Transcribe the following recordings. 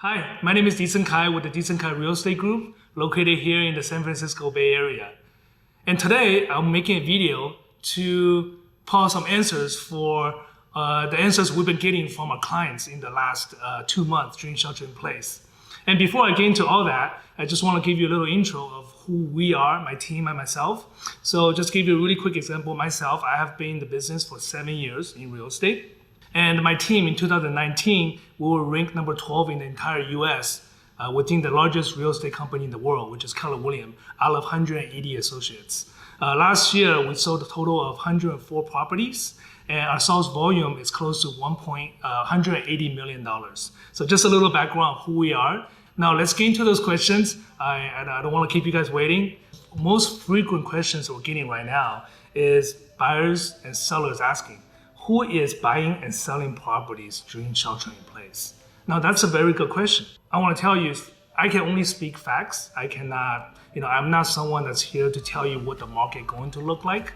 Hi, my name is Disencaireg with the Disencaireg Real Estate Group, located here in the San Francisco Bay Area. And today, I'm making a video to pause some answers for the answers we've been getting from our clients in the last 2 months during shelter-in-place. And before I get into all that, I just want to give you a little intro of who we are, my team and myself. So just give you a really quick example. Myself, I have been in the business for 7 years in real estate. And my team in 2019, we were ranked number 12 in the entire US within the largest real estate company in the world, which is Keller Williams, out of 180 associates. Last year, we sold a total of 104 properties, and our sales volume is close to $180 million. So just a little background of who we are. Now let's get into those questions. I don't want to keep you guys waiting. Most frequent questions we're getting right now is buyers and sellers asking, who is buying and selling properties during shelter-in-place? Now, that's a very good question. I want to tell you, I can only speak facts. I cannot, I'm not someone that's here to tell you what the market going to look like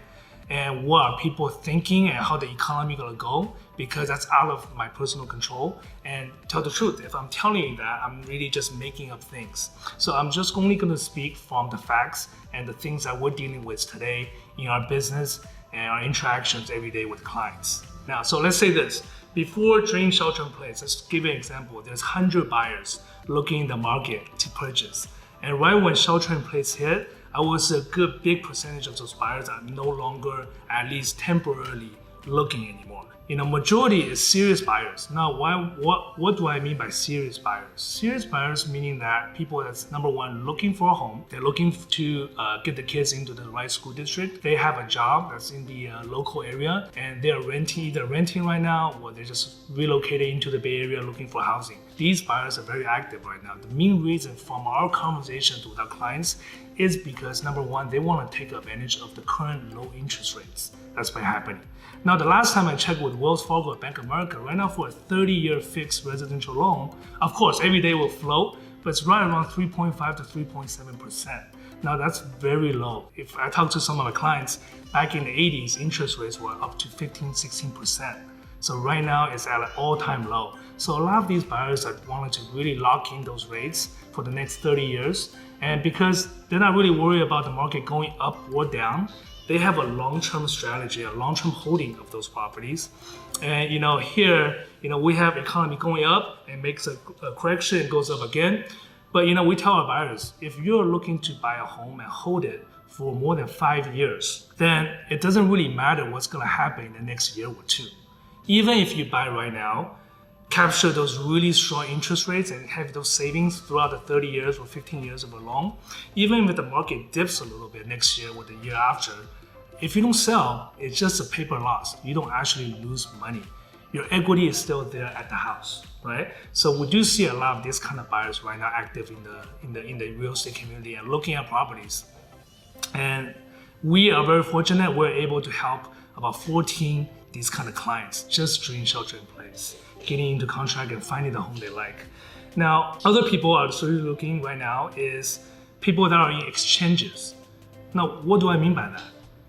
and what are people thinking and how the economy going to go, because that's out of my personal control. And tell the truth, if I'm telling you that, I'm really just making up things. So I'm just only going to speak from the facts and the things that we're dealing with today in our business and our interactions every day with clients. Now, so let's say this, before during shelter-in-place, let's give you an example. There's 100 buyers looking in the market to purchase. And right when shelter-in-place hit, I was a good big percentage of those buyers are no longer, at least temporarily, looking anymore. Majority is serious buyers. Now, what do I mean by serious buyers? Serious buyers meaning that people that's number one, looking for a home. They're looking to get the kids into the right school district. They have a job that's in the local area, and they're either renting right now, or they're just relocated into the Bay Area looking for housing. These buyers are very active right now. The main reason from our conversations with our clients is because number one, they want to take advantage of the current low interest rates that's been happening. Now, the last time I checked with Wells Fargo at Bank of America, right now for a 30-year fixed residential loan, of course, every day will float, but it's right around 3.5 to 3.7%. Now, that's very low. If I talk to some of my clients, back in the 80s, interest rates were up to 15, 16%. So right now, it's at an all-time low. So a lot of these buyers are wanting to really lock in those rates for the next 30 years. And because they're not really worried about the market going up or down, they have a long-term strategy, a long-term holding of those properties. And here, we have economy going up and makes a correction and goes up again. But we tell our buyers, if you're looking to buy a home and hold it for more than 5 years, then it doesn't really matter what's gonna happen in the next year or two. Even if you buy right now, capture those really strong interest rates and have those savings throughout the 30 years or 15 years of a loan, even if the market dips a little bit next year or the year after, if you don't sell, it's just a paper loss. You don't actually lose money. Your equity is still there at the house, right? So we do see a lot of these kind of buyers right now active in the real estate community and looking at properties. And we are very fortunate we're able to help about 14 these kind of clients just during shelter-in-place, getting into contract and finding the home they like. Now, other people are sort of looking right now is people that are in exchanges. Now, what do I mean by that?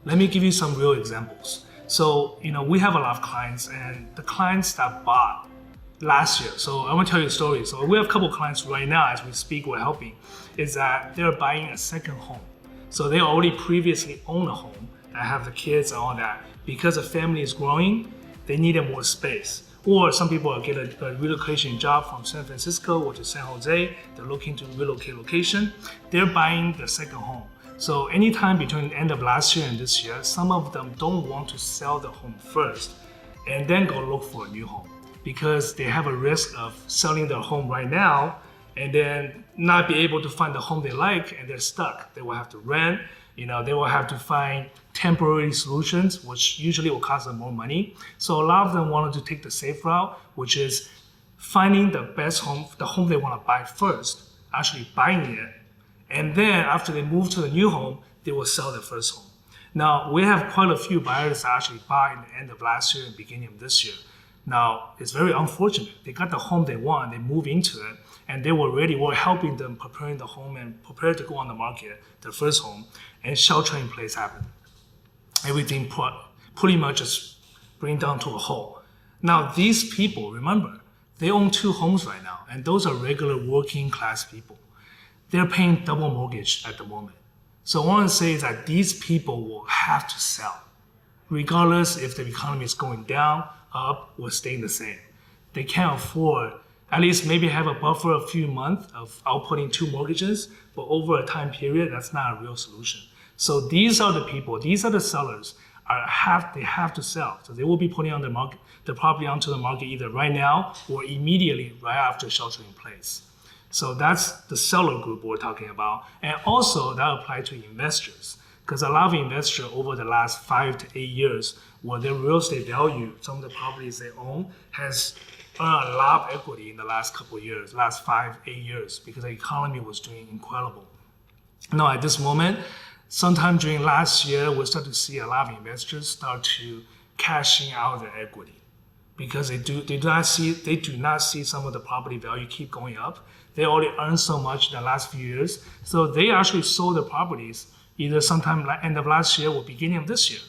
Let me give you some real examples. So, we have a lot of clients, and the clients that bought last year. So I want to tell you a story. So we have a couple of clients right now as we speak, we're helping, is that they're buying a second home. So they already previously own a home that have the kids and all that. Because the family is growing, they needed more space. Or some people get a relocation job from San Francisco or to San Jose. They're looking to relocate location. They're buying the second home. So anytime between the end of last year and this year, some of them don't want to sell the home first and then go look for a new home because they have a risk of selling their home right now and then not be able to find the home they like and they're stuck. They will have to rent, they will have to find temporary solutions, which usually will cost them more money. So a lot of them wanted to take the safe route, which is finding the best home, the home they want to buy first, actually buying it. And then after they move to the new home, they will sell their first home. Now, we have quite a few buyers that actually bought in the end of last year and beginning of this year. Now, it's very unfortunate. They got the home they want, they move into it, and we're helping them preparing the home and prepare to go on the market, their first home, and shelter-in-place happened. Everything pretty much just bring down to a halt. Now, these people, remember, they own 2 homes right now, and those are regular working class people. They're paying double mortgage at the moment. So what I want to say is that these people will have to sell, regardless if the economy is going down, up, or staying the same. They can't afford, at least maybe have a buffer a few months of outputting 2 mortgages, but over a time period, that's not a real solution. So these are the people, these are the sellers, they have to sell. So they will be putting on the property onto the market either right now or immediately right after shelter in place. So that's the seller group we're talking about. And also that applies to investors, because a lot of investors over the last 5 to 8 years, where their real estate value, some of the properties they own, has earned a lot of equity in the last couple of years, last 5, 8 years, because the economy was doing incredible. Now at this moment, sometime during last year, we start to see a lot of investors start to cashing out their equity, because they do not see some of the property value keep going up. They already earned so much in the last few years, so they actually sold the properties either sometime end of last year or beginning of this year.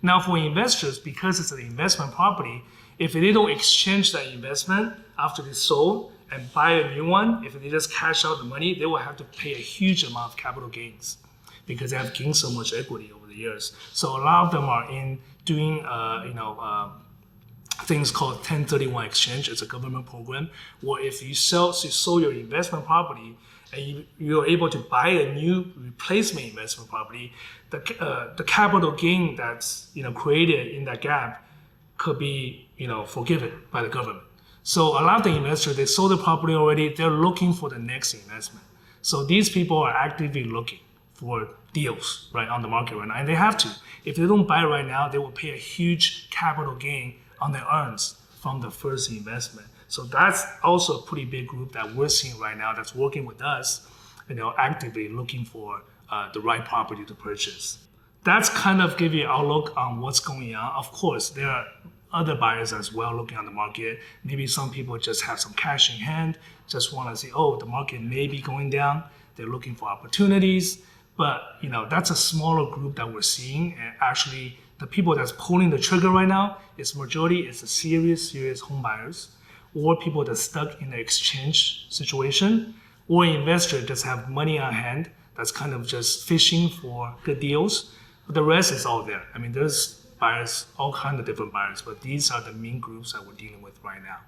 Now for investors, because it's an investment property, if they don't exchange that investment after they sold and buy a new one, if they just cash out the money, they will have to pay a huge amount of capital gains because they have gained so much equity over the years. So a lot of them are in doing things called 1031 exchange. It's a government program where if you sold your investment property and you're able to buy a new replacement investment property, the capital gain that's created in that gap could be forgiven by the government. So a lot of the investors, they sold the property already, they're looking for the next investment. So these people are actively looking for deals right on the market right now, and they have to. If they don't buy right now, they will pay a huge capital gain on their earns from the first investment. So that's also a pretty big group that we're seeing right now that's working with us, actively looking for the right property to purchase. That's kind of give you an outlook on what's going on. Of course, there are other buyers as well looking on the market. Maybe some people just have some cash in hand, just want to say, oh, the market may be going down. They're looking for opportunities. But that's a smaller group that we're seeing. And actually, the people that's pulling the trigger right now, majority is the serious home buyers, or people that's stuck in the exchange situation, or investors just have money on hand that's kind of just fishing for good deals. But the rest is all there. I mean, there's buyers, all kinds of different buyers, but these are the main groups that we're dealing with right now.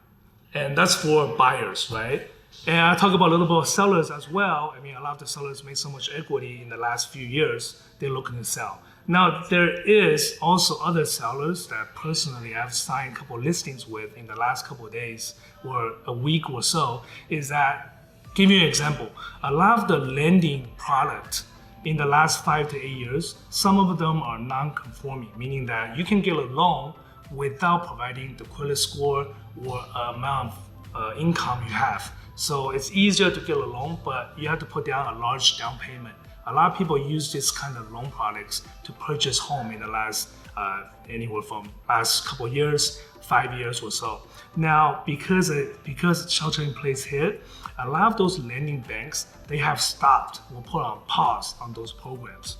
And that's for buyers, right? And I talk about a little bit about sellers as well. I mean, a lot of the sellers made so much equity in the last few years, they're looking to sell. Now, there is also other sellers that personally I've signed a couple listings with in the last couple of days or a week or so, is that, give you an example, a lot of the lending product in the last 5 to 8 years, some of them are non-conforming, meaning that you can get a loan without providing the credit score or amount of income you have. So it's easier to get a loan, but you have to put down a large down payment. A lot of people use this kind of loan products to purchase home in the last anywhere from last couple of years, 5 years or so. Now, because shelter in place hit, a lot of those lending banks, they have stopped or put on pause on those programs.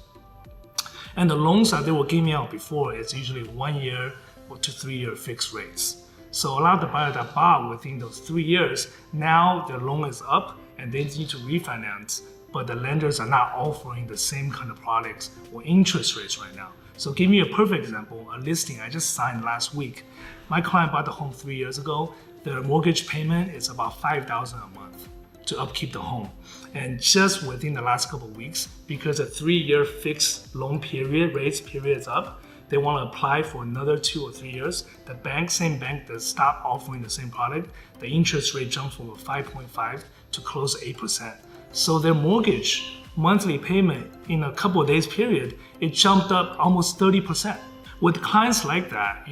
And the loans that they were giving out before is usually 1 year or to 3 year fixed rates. So a lot of the buyers that bought within those 3 years, now their loan is up and they need to refinance, but the lenders are not offering the same kind of products or interest rates right now. So give me a perfect example, a listing I just signed last week. My client bought the home 3 years ago. Their mortgage payment is about $5,000 a month to upkeep the home. And just within the last couple of weeks, because the 3 year fixed loan rates period is up, they want to apply for another 2 or 3 years. The same bank that stopped offering the same product, the interest rate jumped from 5.5 to close to 8%. So their mortgage monthly payment in a couple of days period, it jumped up almost 30%. With clients like that,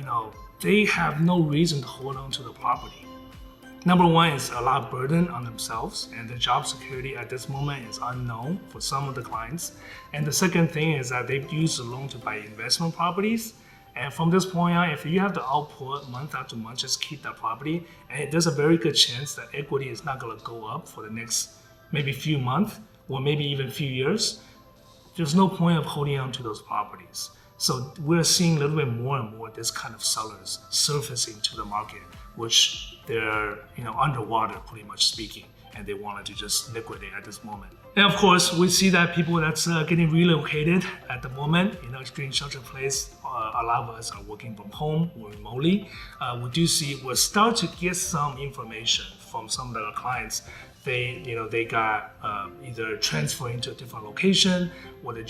they have no reason to hold on to the property. Number one is a lot of burden on themselves, and the job security at this moment is unknown for some of the clients. And the second thing is that they've used the loan to buy investment properties. And from this point on, if you have the output month after month, just keep that property. And there's a very good chance that equity is not going to go up for the next maybe few months or maybe even few years. There's no point of holding on to those properties. So we're seeing a little bit more and more this kind of sellers surfacing to the market, which they're underwater, pretty much speaking, and they wanted to just liquidate at this moment. And of course, we see that people that's getting relocated at the moment, during shelter-in-place, a lot of us are working from home or remotely. We'll start to get some information from some of our clients. They got either transferring to a different location, or they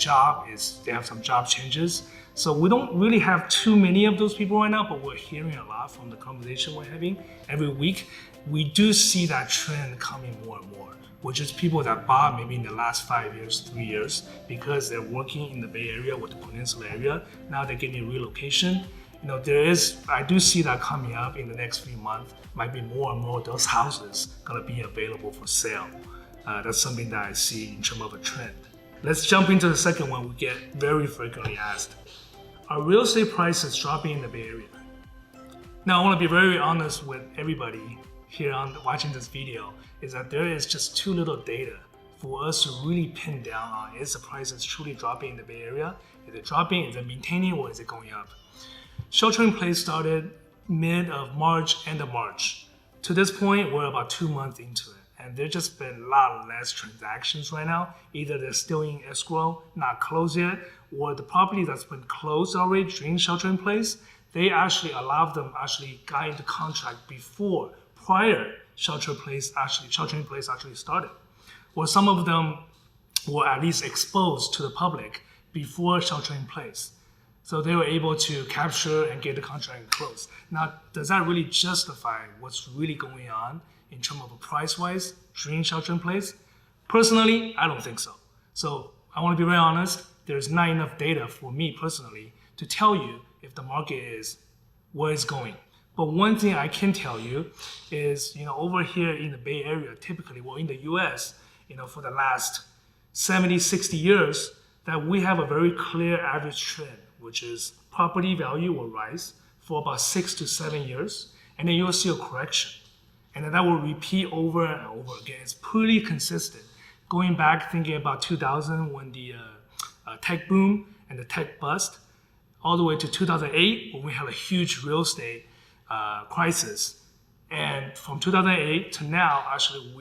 have some job changes. So we don't really have too many of those people right now, but we're hearing a lot from the conversation we're having every week. We do see that trend coming more and more, which is people that bought maybe in the last 5 years, 3 years, because they're working in the Bay Area or the Peninsula area. Now they're getting relocation. I do see that coming up in the next few months. Might be more and more of those houses gonna be available for sale. That's something that I see in terms of a trend. Let's jump into the second one we get very frequently asked. Are real estate prices dropping in the Bay Area? Now I wanna be very honest with everybody here watching this video, is that there is just too little data for us to really pin down on is the prices truly dropping in the Bay Area? Is it dropping, is it maintaining, or is it going up? Shelter-in-place started mid of March, end of March. To this point, we're about 2 months into it, and there's just been a lot less transactions right now. Either they're still in escrow, not closed yet, or the property that's been closed already during shelter-in-place, a lot of them actually got into contract prior shelter-in-place actually started. Or some of them were at least exposed to the public before shelter-in-place. So they were able to capture and get the contract closed. Now, does that really justify what's really going on in terms of price-wise during shelter-in-place? Personally, I don't think so. So I want to be very honest, there's not enough data for me personally to tell you if the market is where it's going. But one thing I can tell you is, over here in the Bay Area, typically, in the US, for the last 70, 60 years, that we have a very clear average trend, which is property value will rise for about 6 to 7 years, and then you'll see a correction. And then that will repeat over and over again. It's pretty consistent. Going back, thinking about 2000 when the tech boom and the tech bust, all the way to 2008 when we had a huge real estate crisis. And from 2008 to now, actually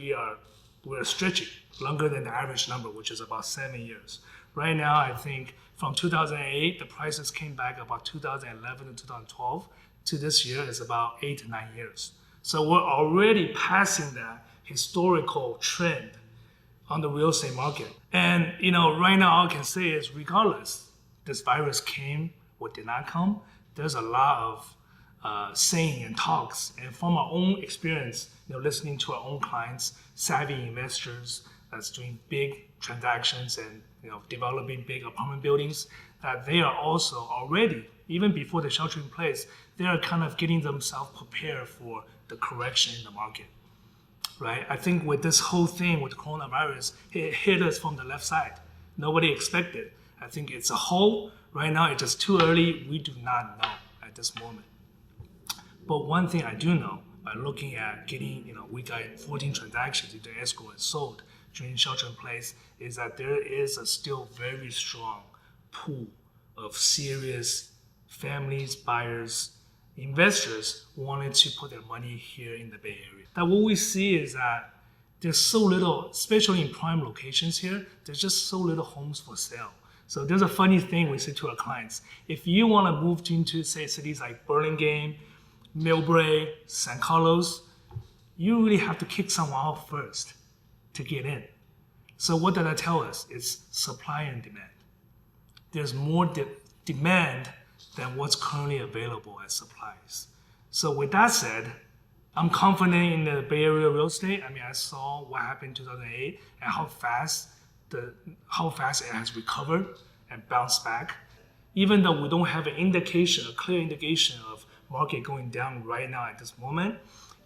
we're stretching longer than the average number, which is about 7 years. Right now, I think from 2008, the prices came back about 2011 and 2012 to this year is about 8 to 9 years. So we're already passing that historical trend on the real estate market. And right now, all I can say is regardless this virus came or did not come, there's a lot of saying and talks. And from our own experience, listening to our own clients, savvy investors that's doing big transactions and developing big apartment buildings, that they are also already, even before the shelter in place, they are kind of getting themselves prepared for the correction in the market, right? I think with this whole thing with coronavirus, it hit us from the left side. Nobody expected. I think it's a whole. Right now, it's just too early. We do not know at this moment. But one thing I do know, by looking at we got 14 transactions into escrow and sold during shelter in place, is that there is a still very strong pool of serious families, buyers, investors wanting to put their money here in the Bay Area. That what we see is that there's so little, especially in prime locations here, there's just so little homes for sale. So there's a funny thing we say to our clients. If you want to move into, say, cities like Burlingame, Millbrae, San Carlos, you really have to kick someone out first to get in. So what does that tell us? It's supply and demand. There's more demand than what's currently available as supplies. So with that said, I'm confident in the Bay Area real estate. I mean, I saw what happened in 2008 and how fast it has recovered and bounced back. Even though we don't have a clear indication of market going down right now at this moment,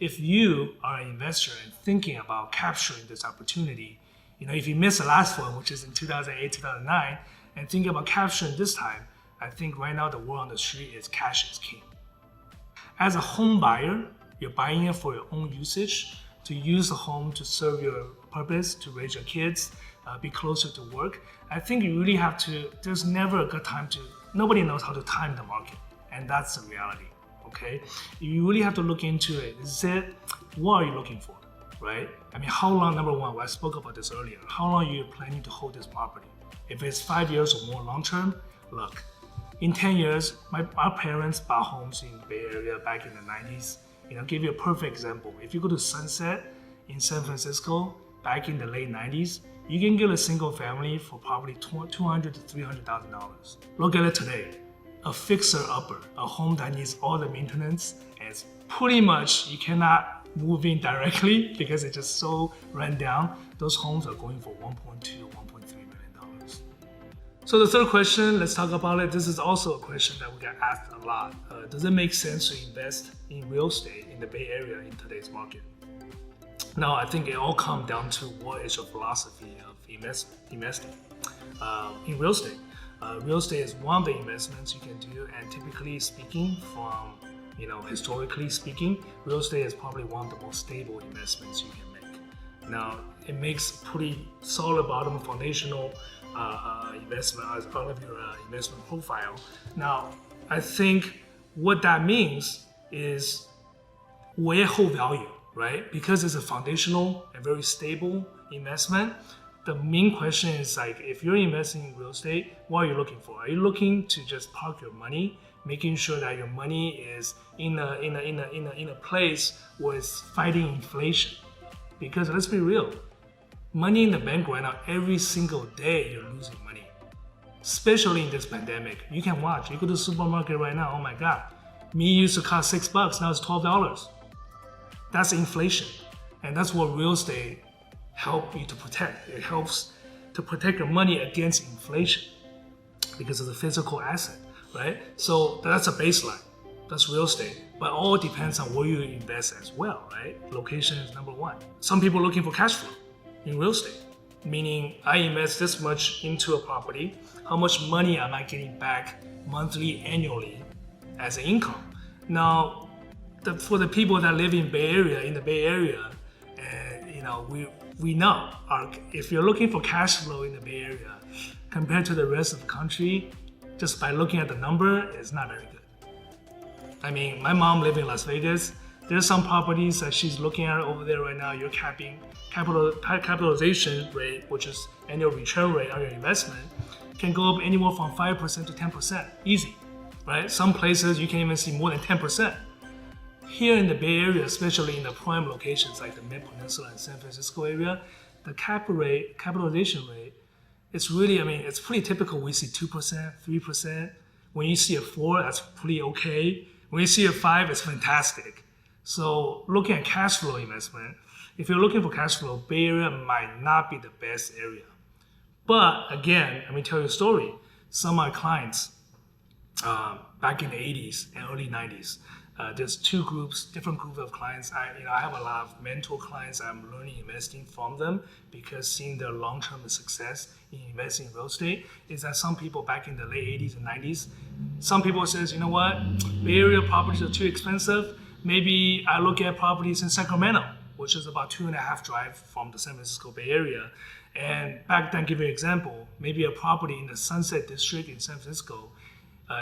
if you are an investor and thinking about capturing this opportunity, if you missed the last one, which is in 2008, 2009, and thinking about capturing this time, I think right now the word on the street is cash is king. As a home buyer, you're buying it for your own usage, to use the home to serve your purpose, to raise your kids, be closer to work. I think you really have to, there's never a good time nobody knows how to time the market. And that's the reality. okay? You really have to look into it. What are you looking for, right? I mean, how long, number one, I spoke about this earlier, how long are you planning to hold this property? If it's 5 years or more long term, look, in 10 years, our parents bought homes in the Bay Area back in the 90s. Give you a perfect example. If you go to Sunset in San Francisco back in the late 90s, you can get a single family for probably $200,000 to $300,000. Look at it today. A fixer-upper, a home that needs all the maintenance, and it's pretty much you cannot move in directly because it's just so run down. Those homes are going for $1.2, $1.3 million. So the third question, let's talk about it. This is also a question that we get asked a lot. Does it make sense to invest in real estate in the Bay Area in today's market? Now, I think it all comes down to what is your philosophy of investing in real estate. Real estate is one of the investments you can do, and typically speaking, from historically speaking, real estate is probably one of the most stable investments you can make. Now, it makes pretty solid bottom foundational investment as part of your investment profile. Now, I think what that means is where hold value, right? Because it's a foundational and very stable investment. The main question is if you're investing in real estate, what are you looking for? Are you looking to just park your money, making sure that your money is in a place where it's fighting inflation? Because let's be real, money in the bank right now, every single day you're losing money. Especially in this pandemic. You can watch. You go to the supermarket right now, oh my God, meat used to cost $6, now it's $12. That's inflation. And that's what real estate helps you to protect. It helps to protect your money against inflation because it's a physical asset, right? So that's a baseline. That's real estate. But all depends on where you invest as well, right? Location is number one. Some people are looking for cash flow in real estate, meaning I invest this much into a property, how much money am I getting back monthly, annually as an income? Now, for the people that live in the Bay Area, we know if you're looking for cash flow in the Bay Area compared to the rest of the country, just by looking at the number, it's not very good. I mean, my mom lives in Las Vegas. There's some properties that she's looking at over there right now. You're capping capitalization rate, which is annual return rate on your investment, can go up anywhere from 5% to 10%, easy, right? Some places you can even see more than 10%. Here in the Bay Area, especially in the prime locations like the Mid-Peninsula and San Francisco area, the capitalization rate, it's really, it's pretty typical. We see 2%, 3%. When you see a 4, that's pretty okay. When you see a 5, it's fantastic. So looking at cash flow investment, if you're looking for cash flow, Bay Area might not be the best area. But again, let me tell you a story. Some of my clients back in the 80s and early 90s, there's different groups of clients. I have a lot of mentor clients. I'm learning investing from them because seeing their long-term success in investing in real estate is that some people back in the late 80s and 90s, some people says, you know what, Bay Area properties are too expensive. Maybe I look at properties in Sacramento, which is about 2.5 drive from the San Francisco Bay Area. And back then, give you an example, maybe a property in the Sunset District in San Francisco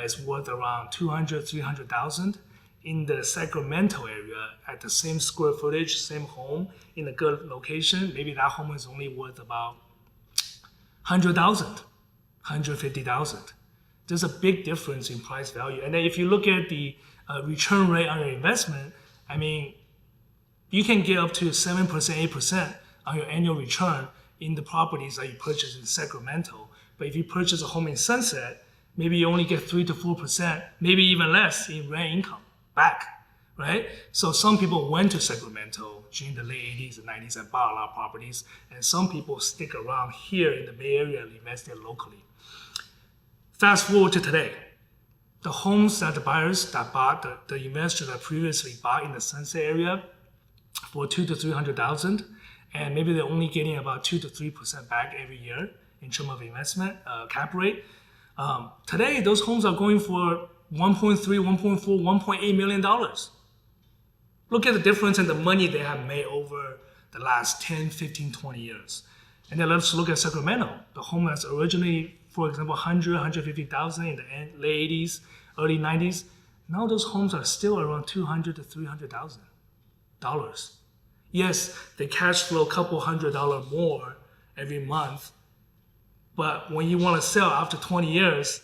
is worth around $200,000, $300,000. In the Sacramento area, at the same square footage, same home, in a good location, maybe that home is only worth about $100,000, $150,000. There's a big difference in price value. And then if you look at the return rate on your investment, you can get up to 7%, 8% on your annual return in the properties that you purchase in Sacramento. But if you purchase a home in Sunset, maybe you only get 3 to 4%, maybe even less in rent income back, right? So some people went to Sacramento during the late 80s and 90s and bought a lot of properties, and some people stick around here in the Bay Area and invest there locally. Fast forward to today. The homes that the buyers that bought, the investors that previously bought in the Sunset area for $200,000 to $300,000, and maybe they're only getting about 2 to 3% back every year in terms of investment cap rate. Today, those homes are going for $1.3, $1.4, $1.8 million. Look at the difference in the money they have made over the last 10, 15, 20 years. And then let's look at Sacramento. The home that's originally, for example, $100,000, $150,000 in the late 80s, early 90s. Now those homes are still around $200,000 to $300,000. Yes, they cash flow a couple $100 more every month, but when you want to sell after 20 years,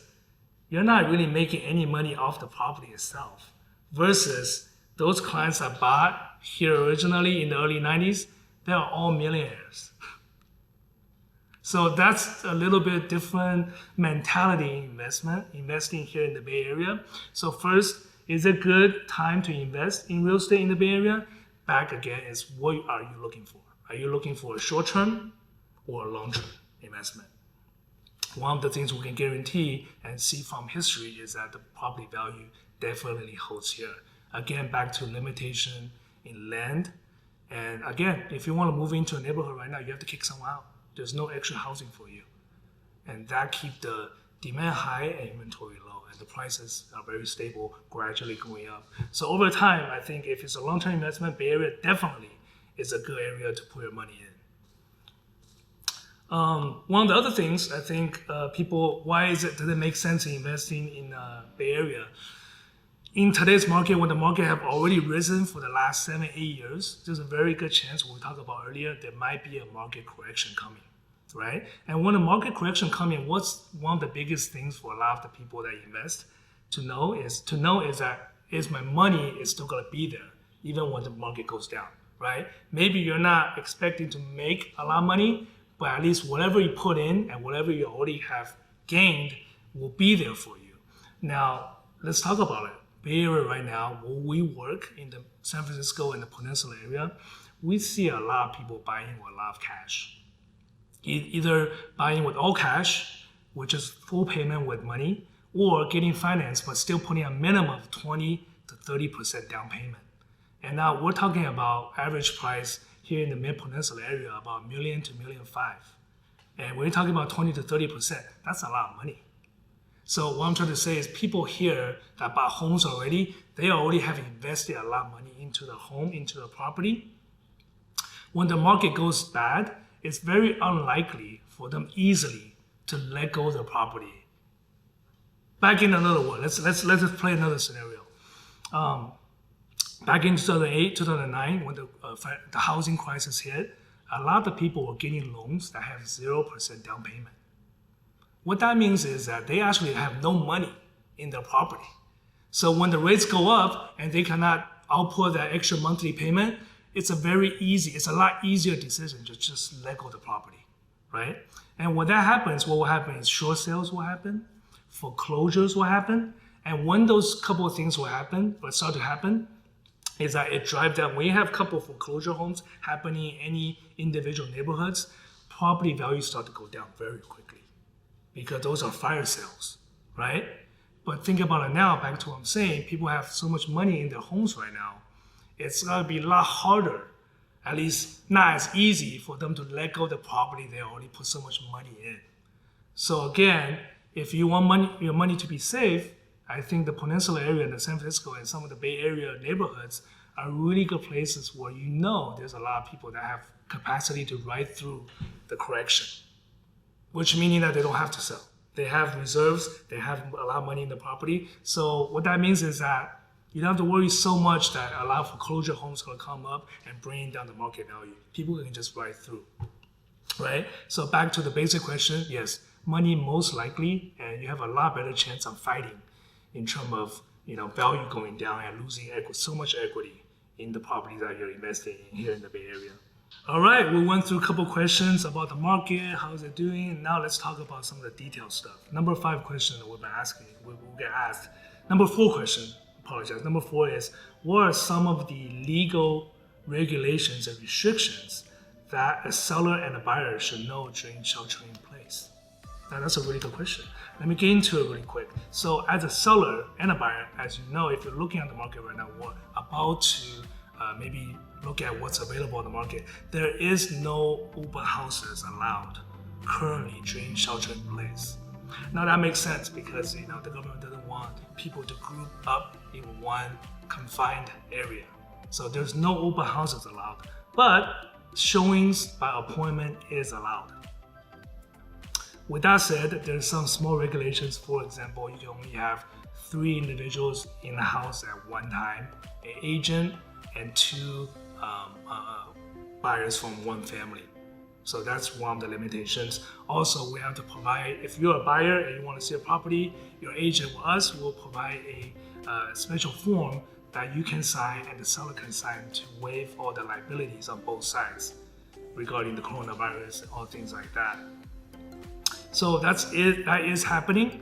you're not really making any money off the property itself. Versus those clients that bought here originally in the early 90s, they're all millionaires. So that's a little bit different mentality investing here in the Bay Area. So first, is it a good time to invest in real estate in the Bay Area? Back again is, what are you looking for? Are you looking for a short-term or a long-term investment? One of the things we can guarantee and see from history is that the property value definitely holds here. Again, back to limitation in land. And again, if you want to move into a neighborhood right now, you have to kick someone out. There's no extra housing for you. And that keeps the demand high and inventory low. And the prices are very stable, gradually going up. So over time, I think if it's a long-term investment, Bay Area definitely is a good area to put your money in. One of the other things, I think does it make sense in investing in Bay Area? In today's market, when the market have already risen for the last 7-8 years, there's a very good chance, what we talked about earlier, there might be a market correction coming, right? And when a market correction coming, what's one of the biggest things for a lot of the people that invest to know is that my money is still gonna be there, even when the market goes down, right? Maybe you're not expecting to make a lot of money, but at least whatever you put in and whatever you already have gained will be there for you. Now, let's talk about it. Bay Area right now, where we work in the San Francisco and the Peninsula area, we see a lot of people buying with a lot of cash. Either buying with all cash, which is full payment with money, or getting financed but still putting a minimum of 20 to 30% down payment. And now we're talking about average price here in the Mid-Peninsula area, about $1 million to $1.5 million. And when you're talking about 20 to 30%, that's a lot of money. So what I'm trying to say is people here that bought homes already, they already have invested a lot of money into the home, into the property. When the market goes bad, it's very unlikely for them easily to let go of the property. Back in another word, let's just play another scenario. Back in 2008, 2009, when the housing crisis hit, a lot of people were getting loans that have 0% down payment. What that means is that they actually have no money in their property. So when the rates go up and they cannot output that extra monthly payment, it's a lot easier decision to just let go of the property, right? And when that happens, what will happen is short sales will happen, foreclosures will happen, and when those couple of things will happen, or start to happen, is that it drives down. When you have a couple of foreclosure homes happening in any individual neighborhoods, property values start to go down very quickly, because those are fire sales, right? But think about it now, back to what I'm saying, people have so much money in their homes right now, it's gonna be a lot harder, at least not as easy for them to let go of the property they already put so much money in. So again, if you want your money to be safe, I think the Peninsula area and the San Francisco and some of the Bay Area neighborhoods are really good places where you know there's a lot of people that have capacity to ride through the correction, which meaning that they don't have to sell. They have reserves, they have a lot of money in the property. So what that means is that you don't have to worry so much that a lot of foreclosure homes are gonna come up and bring down the market value. People can just ride through, right? So back to the basic question, yes, money most likely, and you have a lot better chance of fighting in terms of value going down and losing so much equity in the properties that you're investing in here in the Bay Area. All right, we went through a couple questions about the market, how is it doing, and now let's talk about some of the detailed stuff. Number 5 question that we'll get asked. Number 4 question, apologize. Number 4 is, what are some of the legal regulations and restrictions that a seller and a buyer should know during sheltering in place? Now, that's a really good question. Let me get into it really quick. So as a seller and a buyer, as you know, if you're looking at the market right now, we're about to maybe look at what's available on the market. There is no open houses allowed currently during shelter in place. Now that makes sense because the government doesn't want people to group up in one confined area. So there's no open houses allowed, but showings by appointment is allowed. With that said, there's some small regulations. For example, you can only have 3 individuals in the house at one time, an agent and 2 buyers from one family. So that's one of the limitations. Also, we have to provide, if you're a buyer and you want to see a property, your agent or us will provide a special form that you can sign and the seller can sign to waive all the liabilities on both sides regarding the coronavirus and all things like that. So that's it. That is happening.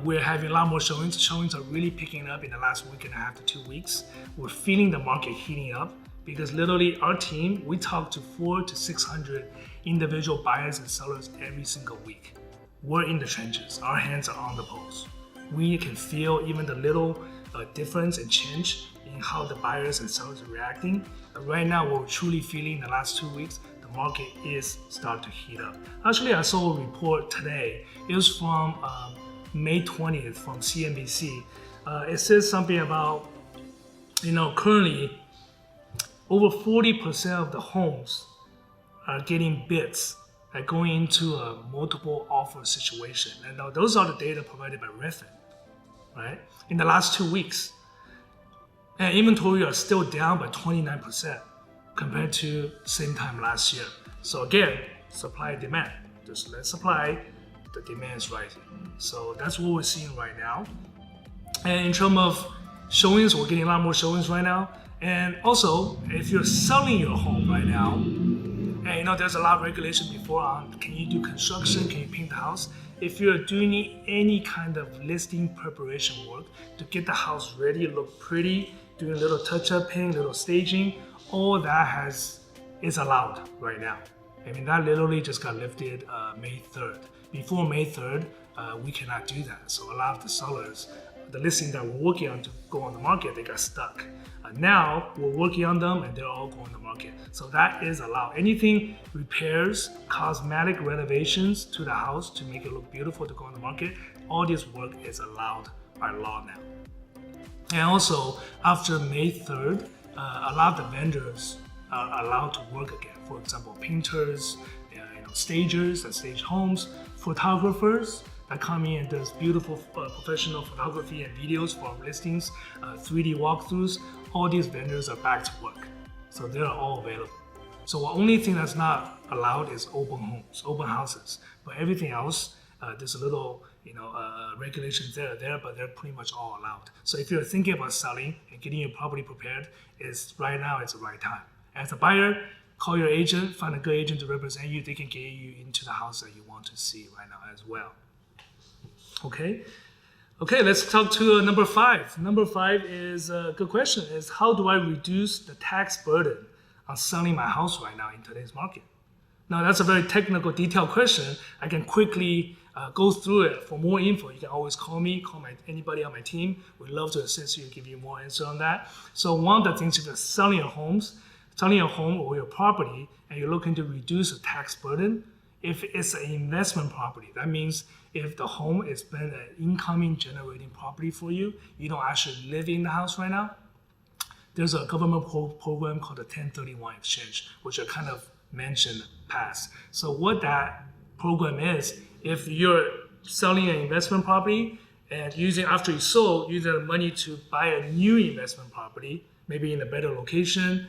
We're having a lot more showings. Showings are really picking up in the last week and a half to 2 weeks. We're feeling the market heating up because literally our team, we talk to 400 to 600 individual buyers and sellers every single week. We're in the trenches. Our hands are on the pulse. We can feel even the little difference and change in how the buyers and sellers are reacting. Right now, what we're truly feeling in the last 2 weeks, the market is starting to heat up. Actually, I saw a report today. It was from May 20th from CNBC. It says something about, currently over 40% of the homes are getting bids and going into a multiple offer situation. And now those are the data provided by Redfin, right? In the last 2 weeks. And inventory are still down by 29% compared to same time last year. So again, supply and demand. There's less supply, the demand is rising. So that's what we're seeing right now. And in terms of showings, we're getting a lot more showings right now. And also, if you're selling your home right now, and there's a lot of regulation before on can you do construction, can you paint the house? If you're doing any kind of listing preparation work to get the house ready, look pretty, doing a little touch-up, paint, little staging, all that is allowed right now. That literally just got lifted May 3rd. Before May 3rd, we cannot do that. So a lot of the sellers, the listing that we're working on to go on the market, they got stuck. Now we're working on them and they're all going on the market. So that is allowed. Anything repairs, cosmetic renovations to the house to make it look beautiful to go on the market, all this work is allowed by law now. And also, after May 3rd, a lot of the vendors are allowed to work again. For example, painters, stagers that stage homes, photographers that come in and does beautiful professional photography and videos for our listings, 3D walkthroughs. All these vendors are back to work. So they're all available. So the only thing that's not allowed is open homes, open houses. But everything else, there's a little regulations there, but they're pretty much all allowed. So if you're thinking about selling and getting your property prepared, right now it's the right time. As a buyer, call your agent, find a good agent to represent you. They can get you into the house that you want to see right now as well. Okay, let's talk to number 5. Number 5 is a good question, is how do I reduce the tax burden on selling my house right now in today's market? Now that's a very technical, detailed question. I can quickly go through it. For more info, you can always call me, anybody on my team. We'd love to assist you and give you more answer on that. So one of the things, if you're selling your home or your property, and you're looking to reduce the tax burden, if it's an investment property, that means if the home has been an incoming generating property for you, you don't actually live in the house right now, there's a government program called the 1031 exchange, which I kind of mentioned past. So what that program is, if you're selling an investment property and after you sold, using the money to buy a new investment property, maybe in a better location,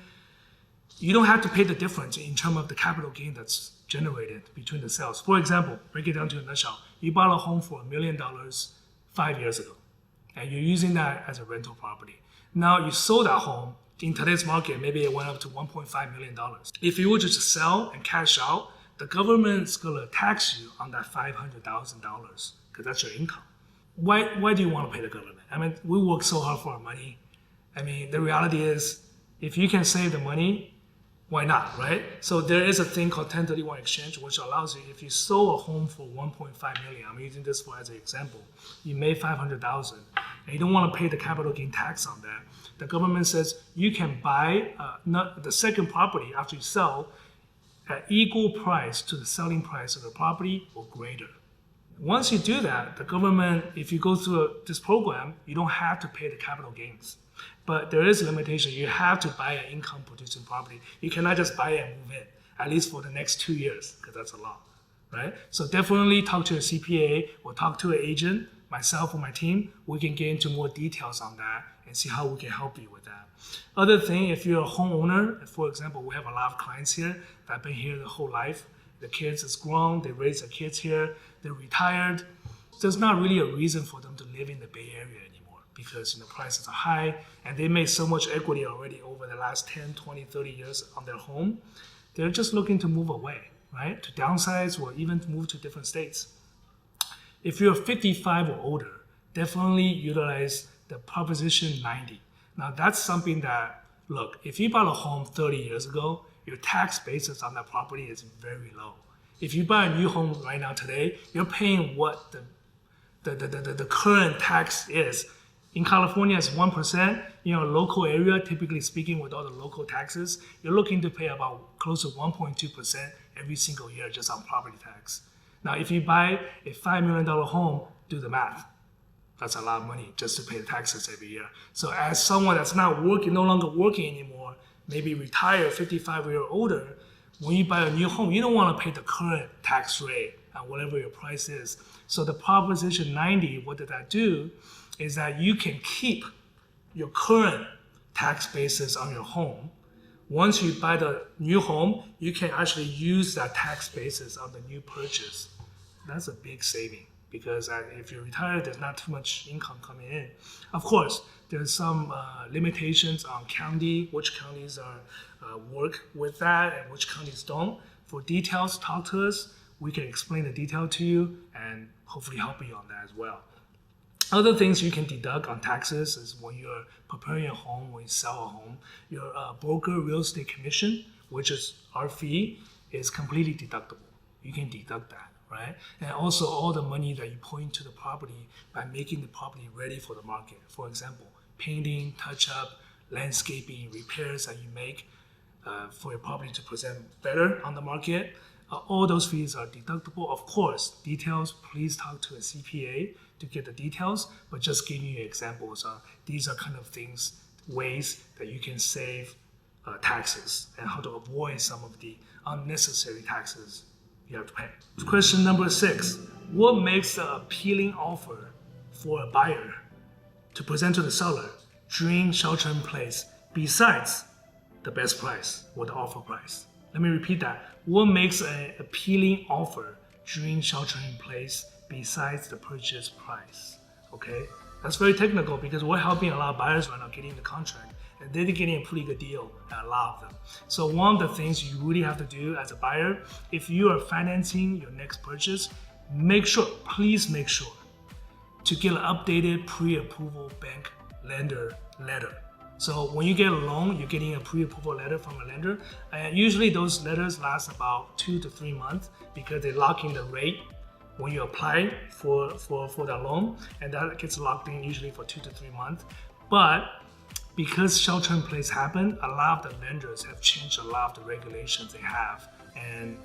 you don't have to pay the difference in terms of the capital gain that's generated between the sales. For example, break it down to a nutshell. You bought a home for $1 million 5 years ago, and you're using that as a rental property. Now you sold that home. In today's market, maybe it went up to $1.5 million. If you were just to sell and cash out, the government's gonna tax you on that $500,000 because that's your income. Why do you want to pay the government? We work so hard for our money. The reality is, if you can save the money, why not, right? So there is a thing called 1031 exchange, which allows you, if you sold a home for $1.5 million, I'm using this as an example, you made $500,000, and you don't want to pay the capital gain tax on that. The government says you can buy the second property after you sell at equal price to the selling price of the property or greater. Once you do that, the government, if you go through this program, you don't have to pay the capital gains. But there is a limitation. You have to buy an income-producing property. You cannot just buy it and move in, at least for the next 2 years, because that's a law, right? So definitely talk to a CPA or talk to an agent myself or my team, we can get into more details on that and see how we can help you with that. Other thing, if you're a homeowner, for example, we have a lot of clients here that have been here the whole life. The kids is grown, they raise their kids here, they're retired. There's not really a reason for them to live in the Bay Area anymore because prices are high and they made so much equity already over the last 10, 20, 30 years on their home. They're just looking to move away, right? To downsize or even to move to different states. If you're 55 or older, definitely utilize the Proposition 90. Now that's something that, look, if you bought a home 30 years ago, your tax basis on that property is very low. If you buy a new home right now today, you're paying what the current tax is. In California, it's 1%. Local area, typically speaking, with all the local taxes, you're looking to pay about close to 1.2% every single year just on property tax. Now, if you buy a $5 million home, do the math. That's a lot of money just to pay the taxes every year. So as someone that's not working, no longer working anymore, maybe retired, 55 or older, when you buy a new home, you don't want to pay the current tax rate and whatever your price is. So the Proposition 90, what did that do? Is that you can keep your current tax basis on your home. Once you buy the new home, you can actually use that tax basis on the new purchase. That's a big saving because if you're retired, there's not too much income coming in. Of course, there's some limitations on county, which counties work with that and which counties don't. For details, talk to us. We can explain the detail to you and hopefully help you on that as well. Other things you can deduct on taxes is when you're preparing a home, when you sell a home, your broker real estate commission, which is our fee, is completely deductible. You can deduct that, right? And also all the money that you put into the property by making the property ready for the market. For example, painting, touch-up, landscaping, repairs that you make for your property to present better on the market. All those fees are deductible. Of course, details, please talk to a CPA to get the details, but just giving you examples. These are kind of things, ways that you can save taxes and how to avoid some of the unnecessary taxes you have to pay. Question number 6, what makes an appealing offer for a buyer to present to the seller during shelter-in-place besides the best price or the offer price? Let me repeat that. What makes an appealing offer during shelter-in-place besides the purchase price? Okay, that's very technical because we're helping a lot of buyers right now getting the contract, and they're getting a pretty good deal at a lot of them. So one of the things you really have to do as a buyer, if you are financing your next purchase, please make sure to get an updated pre-approval bank lender letter. So when you get a loan, you're getting a pre-approval letter from a lender. And usually those letters last about 2 to 3 months because they lock in the rate when you apply for that loan, and that gets locked in usually for 2 to 3 months. But because shelter-in-place happened, a lot of the lenders have changed a lot of the regulations they have and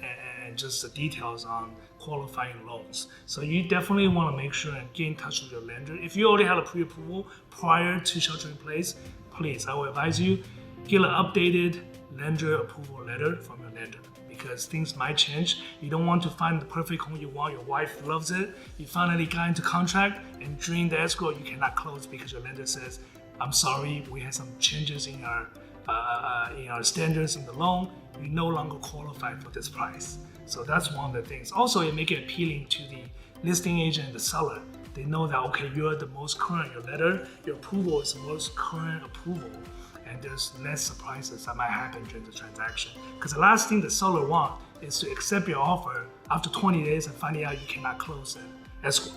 just the details on qualifying loans. So you definitely want to make sure and get in touch with your lender. If you already had a pre-approval prior to shelter-in-place, please, I will advise you, get an updated lender approval letter from your lender because things might change. You don't want to find the perfect home you want. Your wife loves it. You finally got into contract, and during the escrow, you cannot close because your lender says, I'm sorry, we had some changes in our standards in the loan. You no longer qualify for this price. So that's one of the things. Also, it makes it appealing to the listing agent and the seller. They know that, okay, you're the most current, your letter, your approval is the most current approval, and there's less surprises that might happen during the transaction. Because the last thing the seller wants is to accept your offer after 20 days and finding out you cannot close the escrow.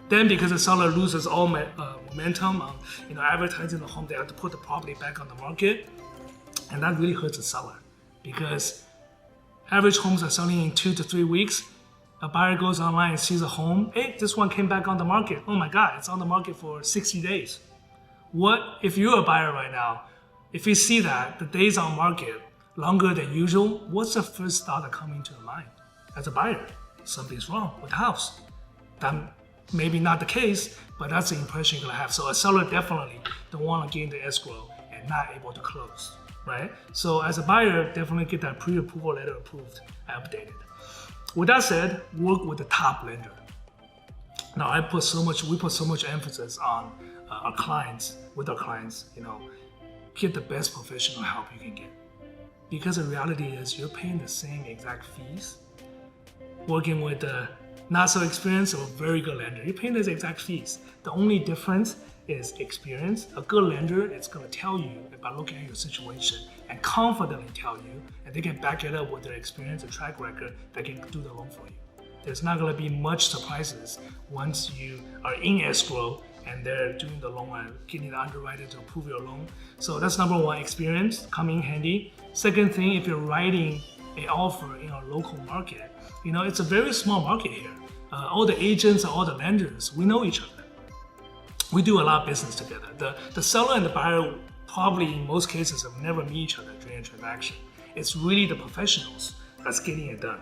Then because the seller loses all momentum on advertising the home, they have to put the property back on the market, and that really hurts the seller because average homes are selling in 2 to 3 weeks. A buyer goes online and sees a home. Hey, this one came back on the market. Oh my God, it's on the market for 60 days. What if you're a buyer right now? If you see that the days on market longer than usual, what's the first thought that comes into your mind? As a buyer, something's wrong with the house. That maybe not the case, but that's the impression you're gonna have. So a seller definitely don't want to get into escrow and not able to close, right? So as a buyer, definitely get that pre-approval letter approved and updated. With that said, work with the top lender. Now we put so much emphasis on our clients, get the best professional help you can get. Because the reality is you're paying the same exact fees, working with a not so experienced or very good lender. You're paying those exact fees. The only difference is experience. A good lender is going to tell you by looking at your situation and confidently tell you, and they can back it up with their experience and track record, that can do the loan for you. There's not going to be much surprises once you are in escrow and they're doing the loan and getting the underwriter to approve your loan. So that's number one, experience coming in handy. Second thing, if you're writing an offer in our local market, it's a very small market here. All the agents and all the lenders, we know each other. We do a lot of business together. The seller and the buyer probably in most cases have never met each other during a transaction. It's really the professionals that's getting it done.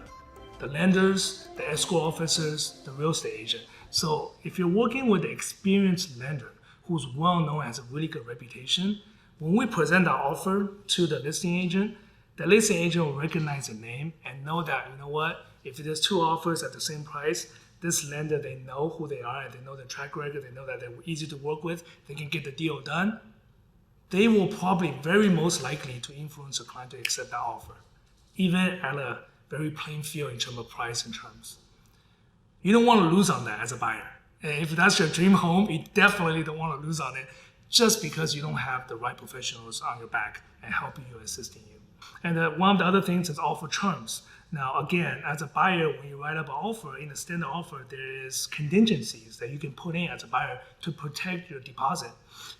The lenders, the escrow officers, the real estate agent. So if you're working with an experienced lender who's well known, has a really good reputation, when we present our offer to the listing agent will recognize the name and know that, if there's two offers at the same price, this lender, they know who they are and they know their track record, they know that they're easy to work with, they can get the deal done. They will probably very most likely to influence the client to accept that offer, even at a very plain field in terms of price and terms. You don't want to lose on that as a buyer. And if that's your dream home, you definitely don't want to lose on it just because you don't have the right professionals on your back and helping you, assisting you. And one of the other things is offer terms. Now, again, as a buyer, when you write up an offer, in a standard offer, there is contingencies that you can put in as a buyer to protect your deposit.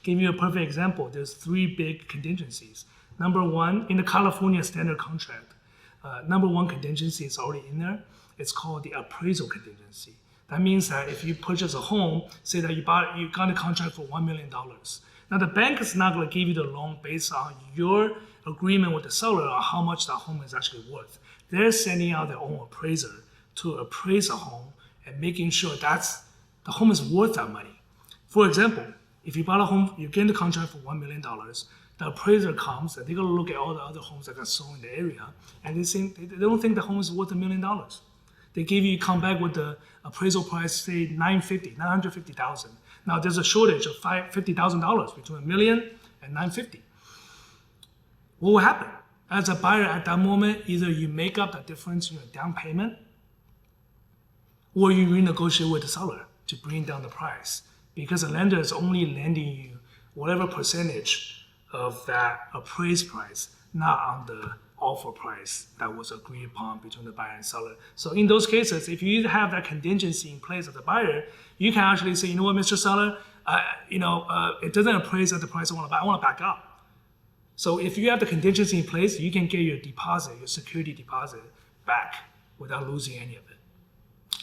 Give you a perfect example. There's 3 big contingencies. Number one, in the California standard contract, number one contingency is already in there. It's called the appraisal contingency. That means that if you purchase a home, say that you got a contract for $1 million. Now the bank is not going to give you the loan based on your agreement with the seller on how much that home is actually worth. They're sending out their own appraiser to appraise a home and making sure the home is worth that money. For example, if you bought a home, you get the contract for $1 million, the appraiser comes and they're going to look at all the other homes that got sold in the area, and they don't think the home is worth $1 million. They come back with the appraisal price, say $950,000. Now there's a shortage of $50,000 between $1 million and $950,000. What will happen? As a buyer at that moment, either you make up the difference in your down payment, or you renegotiate with the seller to bring down the price, because the lender is only lending you whatever percentage of that appraised price, not on the offer price that was agreed upon between the buyer and seller. So in those cases, if you have that contingency in place of the buyer, you can actually say, Mr. Seller, it doesn't appraise at the price I want to buy. I want to back out. So if you have the contingency in place, you can get your deposit, your security deposit back without losing any of it.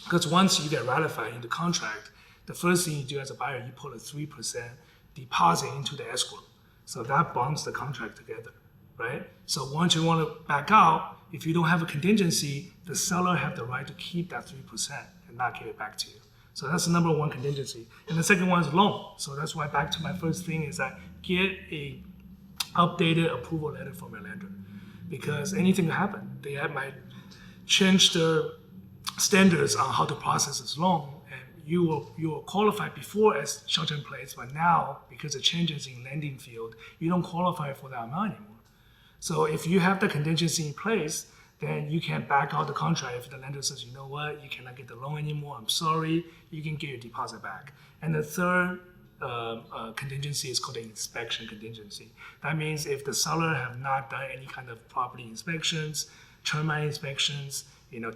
Because once you get ratified in the contract, the first thing you do as a buyer, you put a 3% deposit into the escrow. So that bonds the contract together, right? So once you want to back out, if you don't have a contingency, the seller have the right to keep that 3% and not give it back to you. So that's the number one contingency. And the second one is loan. So that's why back to my first thing is that get a updated approval letter from your lender, because anything can happen. They might change their standards on how to process this loan, and you were qualified before as shelter-in-place, but now because of changes in lending field, you don't qualify for that amount anymore. So if you have the contingency in place, then you can back out the contract. If the lender says, you know what, you cannot get the loan anymore, I'm sorry, you can get your deposit back. And the third contingency is called the inspection contingency. That means if the seller have not done any kind of property inspections, termite inspections,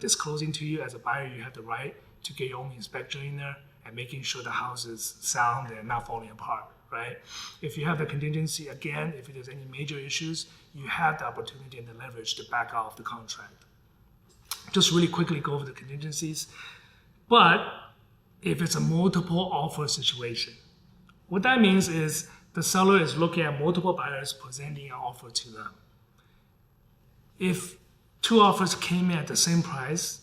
disclosing to you as a buyer, you have the right to get your own inspector in there and making sure the house is sound and not falling apart, right? If you have the contingency, again, if there's any major issues, you have the opportunity and the leverage to back out of the contract. Just really quickly go over the contingencies. But if it's a multiple offer situation, what that means is the seller is looking at multiple buyers presenting an offer to them. If 2 offers came in at the same price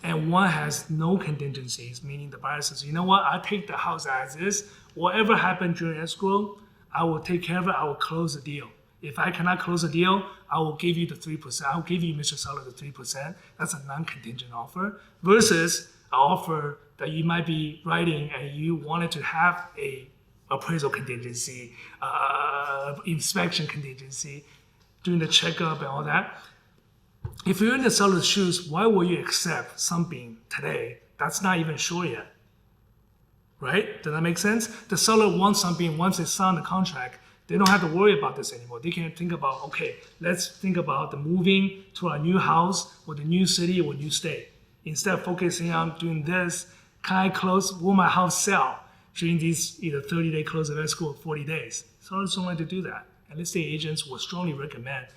and one has no contingencies, meaning the buyer says, you know what, I'll take the house as is. Whatever happened during escrow, I will take care of it. I will close the deal. If I cannot close the deal, I will give you the 3%. I'll give you, Mr. Seller, the 3%. That's a non-contingent offer. Versus an offer that you might be writing and you wanted to have a appraisal contingency, inspection contingency, doing the checkup and all that. If you're in the seller's shoes, why will you accept something today that's not even sure yet? Right? Does that make sense? The seller wants something once they sign the contract. They don't have to worry about this anymore. They can think about, okay, let's think about the moving to a new house or the new city or new state. Instead of focusing on doing this, can I close? Will my house sell during these either 30-day close of escrow or 40 days? Sellers don't like to do that. And real estate agents will strongly recommend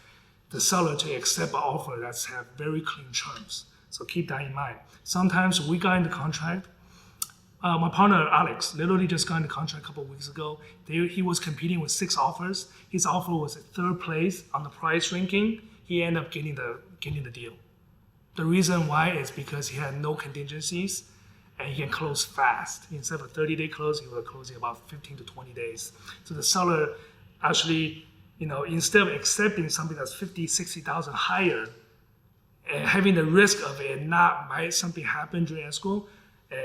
the seller to accept an offer that's have very clean terms. So keep that in mind. Sometimes we got into contract. My partner, Alex, literally just got into contract a couple of weeks ago. He was competing with 6 offers. His offer was at 3rd place on the price ranking. He ended up getting the deal. The reason why is because he had no contingencies and he can close fast. Instead of a 30-day close, he was closing about 15 to 20 days. So the seller actually, instead of accepting something that's 50, 60,000 higher and having the risk of it might something happen during escrow,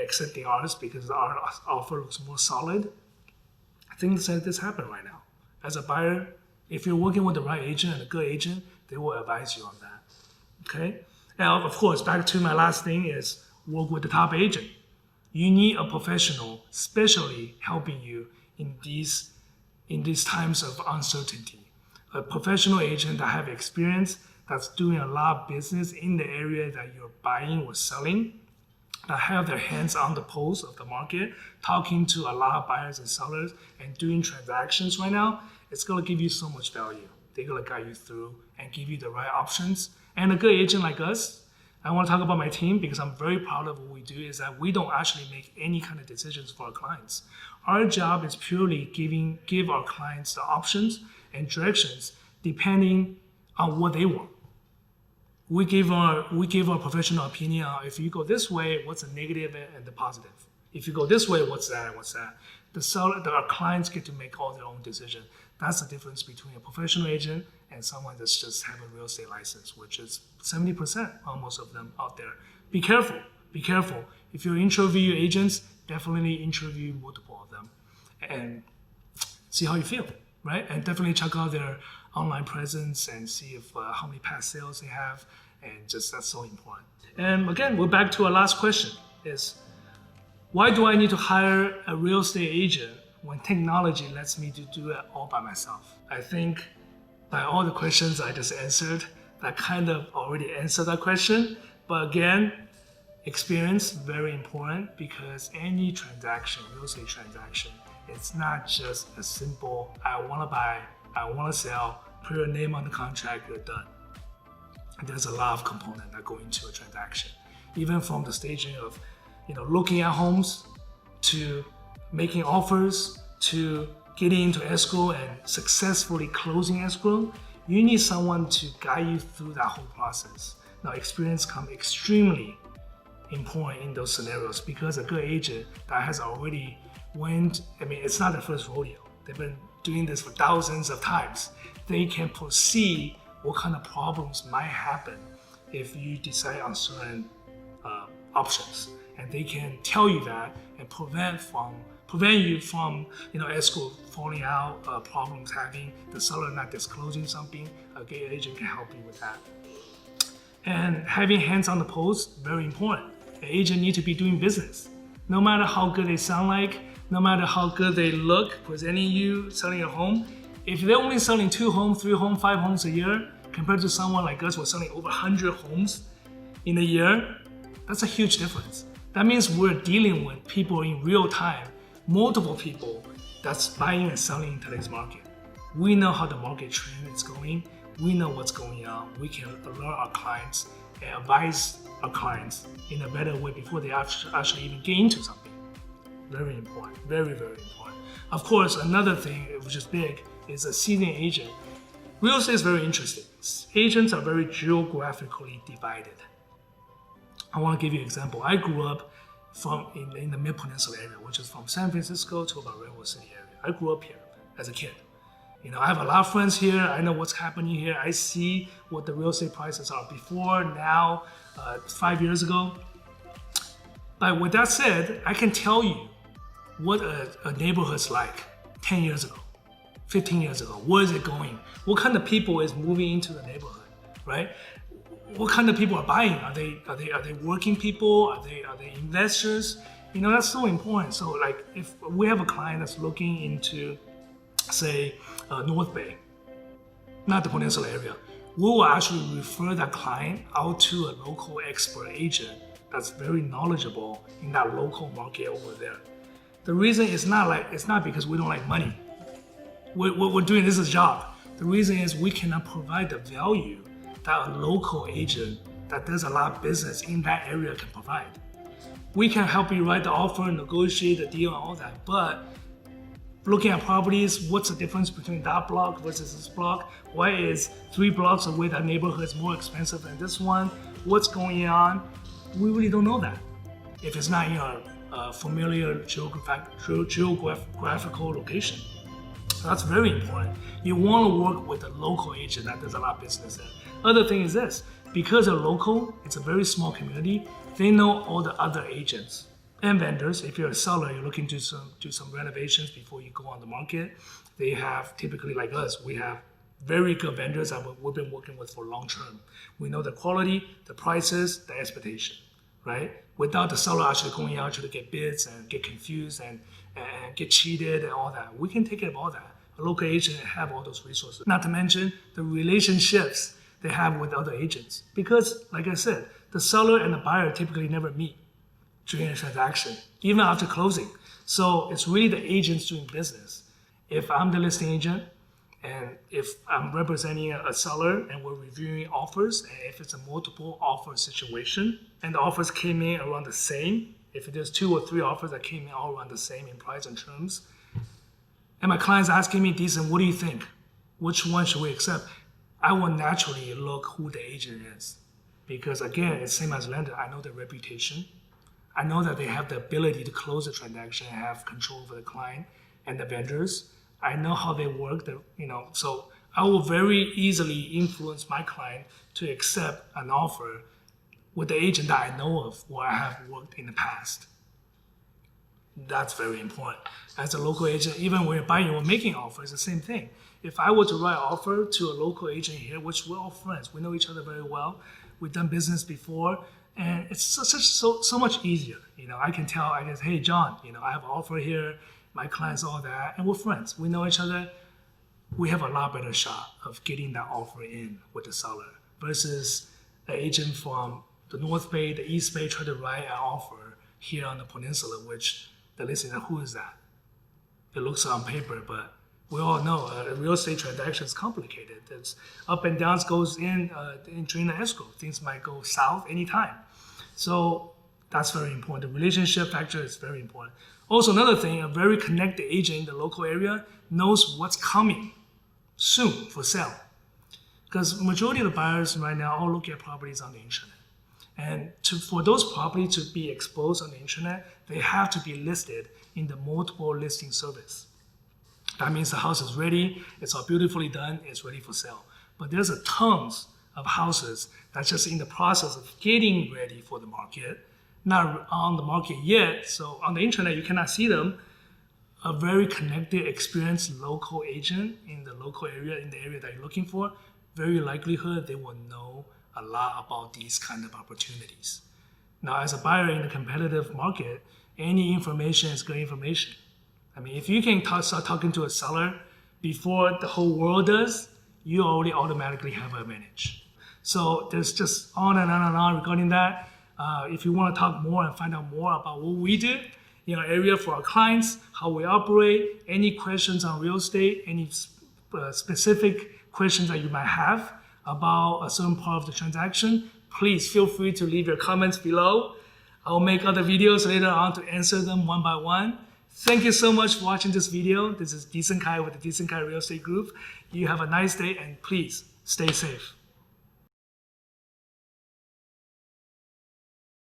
accepting ours because our offer looks more solid. Things like this happen right now. As a buyer, if you're working with the right agent and a good agent, they will advise you on that. Okay? Now, of course, back to my last thing is work with the top agent. You need a professional, especially helping you in these times of uncertainty. A professional agent that have experience, that's doing a lot of business in the area that you're buying or selling, that have their hands on the pulse of the market, talking to a lot of buyers and sellers and doing transactions right now, it's going to give you so much value. They're going to guide you through and give you the right options. And a good agent like us, I want to talk about my team because I'm very proud of what we do, is that we don't actually make any kind of decisions for our clients. Our job is purely give our clients the options and directions depending on what they want. We give our professional opinion on if you go this way, what's the negative and the positive. If you go this way, what's that and what's that. Our clients get to make all their own decision. That's the difference between a professional agent and someone that's just have a real estate license, which is 70% almost of them out there. Be careful. Be careful. If you interview agents, definitely interview multiple of them and see how you feel, right? And definitely check out their online presence and see if how many past sales they have, and just that's so important. And again, we're back to our last question: is why do I need to hire a real estate agent when technology lets me to do it all by myself? I think by all the questions I just answered, that kind of already answered that question. But again, experience very important, because any transaction, real estate transaction, it's not just a simple I want to buy, I want to sell, put your name on the contract, you're done. There's a lot of components that go into a transaction. Even from the staging of, looking at homes, to making offers, to getting into escrow and successfully closing escrow, you need someone to guide you through that whole process. Now, experience comes extremely important in those scenarios, because a good agent that has already it's not their first rodeo. They've been doing this for thousands of times. They can foresee what kind of problems might happen if you decide on certain options, and they can tell you that and prevent you from escrow falling out, problems having the seller not disclosing something. A good agent can help you with that. And having hands on the pulse, very important. An agent needs to be doing business. No matter how good they sound like, no matter how good they look presenting you, selling your home, if they're only selling 2 homes, 3 homes, 5 homes a year, compared to someone like us who's selling over 100 homes in a year, that's a huge difference. That means we're dealing with people in real time, multiple people that's buying and selling in today's market. We know how the market trend is going. We know what's going on. We can alert our clients and advise our clients in a better way before they actually even get into something. Very important, very, very important. Of course, another thing which is big is a seasoned agent. Real estate is very interesting. Agents are very geographically divided. I want to give you an example. I grew up in the Mid-Peninsula area, which is from San Francisco to about Redwood City area. I grew up here as a kid. I have a lot of friends here. I know what's happening here. I see what the real estate prices are before, now, 5 years ago. But with that said, I can tell you what a neighborhood's like 10 years ago, 15 years ago. Where is it going? What kind of people is moving into the neighborhood, right? What kind of people are buying? Are they working people? Are they investors? You know, that's so important. So like if we have a client that's looking into, say, North Bay, not the Peninsula area, we will actually refer that client out to a local expert agent that's very knowledgeable in that local market over there. The reason is not because we don't like money. We're doing this as a job. The reason is we cannot provide the value that a local agent that does a lot of business in that area can provide. We can help you write the offer, negotiate the deal and all that, but looking at properties, what's the difference between that block versus this block? Why is 3 blocks away that neighborhood is more expensive than this one? What's going on? We really don't know that if it's not in a familiar geographical location. So that's very important. You want to work with a local agent that does a lot of business there. Other thing is this, because they're local, it's a very small community, they know all the other agents and vendors. If you're a seller, you're looking to do some renovations before you go on the market. They have, typically like us, we have very good vendors that we've been working with for long term. We know the quality, the prices, the expectation, right? Without the seller actually going out to get bids and get confused and get cheated and all that. We can take care of all that. A local agent have all those resources. Not to mention the relationships they have with other agents. Because, like I said, the seller and the buyer typically never meet during a transaction, even after closing. So it's really the agents doing business. If I'm the listing agent, and if I'm representing a seller and we're reviewing offers, and if it's a multiple offer situation, and the offers came in around the same, if there's 2 or 3 offers that came in all around the same in price and terms, and my client's asking me, Disen, what do you think? Which one should we accept? I will naturally look who the agent is. Because again, it's same as lender. I know their reputation. I know that they have the ability to close the transaction and have control over the client and the vendors. I know how they work, so I will very easily influence my client to accept an offer with the agent that I know of or I have worked in the past. That's very important. As a local agent, even when you're buying or making offers, it's the same thing. If I were to write an offer to a local agent here, which we're all friends, we know each other very well, we've done business before, and it's so much easier. I can tell, hey, John, I have an offer here, my clients, all that, and we're friends. We know each other. We have a lot better shot of getting that offer in with the seller versus an agent from the North Bay, the East Bay, try to write an offer here on the peninsula, which the listener, who is that? It looks on paper, but we all know a real estate transaction is complicated. There's up and downs goes in during the escrow. Things might go south anytime. So that's very important. The relationship factor is very important. Also, another thing, a very connected agent in the local area knows what's coming soon for sale. Because majority of the buyers right now all look at properties on the internet. And for those properties to be exposed on the internet, they have to be listed in the multiple listing service. That means the house is ready, it's all beautifully done, it's ready for sale. But there's tons of houses that's just in the process of getting ready for the market, not on the market yet. So on the internet, you cannot see them. A very connected, experienced local agent in the local area, in the area that you're looking for, very likelihood they will know a lot about these kind of opportunities. Now, as a buyer in a competitive market, any information is good information. I mean, if you can start talking to a seller before the whole world does, you already automatically have an advantage. So there's just on and on and on regarding that. If you want to talk more and find out more about what we do, area for our clients, how we operate, any questions on real estate, any specific questions that you might have about a certain part of the transaction, please feel free to leave your comments below. I'll make other videos later on to answer them one by one. Thank you so much for watching this video. This is disencaireg with the disencaireg Real Estate Group. You have a nice day and please stay safe.